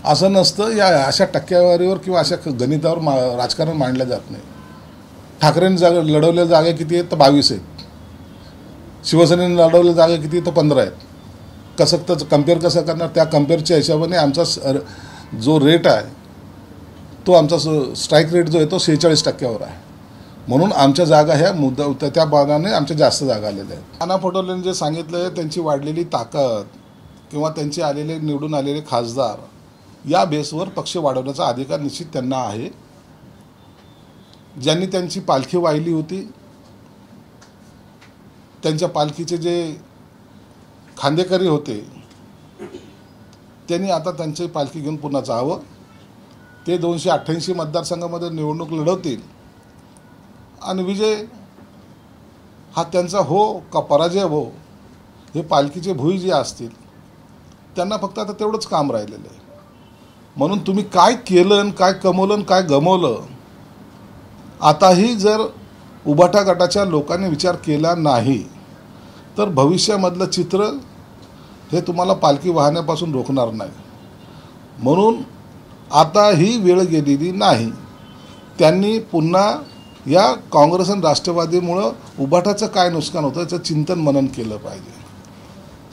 असं नसतं. या अशा टक्केवारीवर किंवा अशा गणितावर राजकारण मांडलं जात नाही. ठाकरेंनी लढवलेल्या जागा किती आहेत? तर 22 आहेत. शिवसेनेने लढवलेल्या जागा किती? तर 15 आहेत. कसं तर कम्पेअर कसं करणार? त्या कम्पेअरच्या हिशोबाने आमचा जो रेट आहे तो आमचा स्ट्राईक रेट जो आहे तो 46% आहे. म्हणून आमच्या जागा ह्या मुद्दा त्या बागाने आमच्या जास्त जागा आलेल्या आहेत. नाना पटोलेंनी जे सांगितलं आहे त्यांची वाढलेली ताकद किंवा त्यांचे आलेले निवडून आलेले खासदार या बेसवर पक्ष वाढवण्याचा अधिकार निश्चित त्यांना आहे. ज्यांनी त्यांची पालखी वाहिली होती त्यांच्या पालखीचे जे खांदेकरी होते त्यांनी आता त्यांची पालखी घेऊन पुन्हा जावं. ते 288 मतदारसंघामध्ये निवडणूक लढवतील आणि विजय हा त्यांचा हो का पराजय हो हे पालखीचे भुई जे असतील त्यांना फक्त आता तेवढंच काम राहिलेलं आहे. म्हणून तुम्ही काय केलं, काय कमवलं, काय गमवलं, आताही जर उभाटा गटाच्या लोकांनी विचार केला नाही तर भविष्यामधलं चित्र हे तुम्हाला पालखी वाहण्यापासून रोखणार नाही. म्हणून आता ही वेळ गेलेली नाही. त्यांनी पुन्हा या काँग्रेस आणि राष्ट्रवादीमुळं उभाटाचं काय नुकसान होतं याचं चिंतन मनन केलं पाहिजे.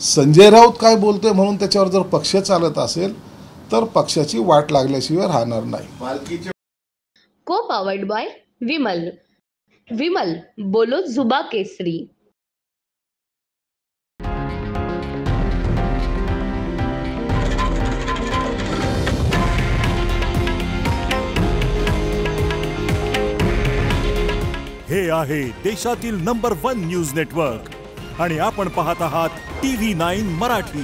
संजय राऊत काय बोलतोय म्हणून त्याच्यावर जर पक्ष चालत असेल तर पक्षाची वाट लागल्याशिवाय राहणार नाही. को पावर्ड बाय विमल. विमल बोलो जुबा केसरी. हे आहे देशातील नंबर 1 न्यूज नेटवर्क आणि आपण पाहत आहात TV9 मराठी.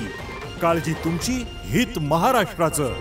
काळजी तुमची, हित महाराष्ट्राचं.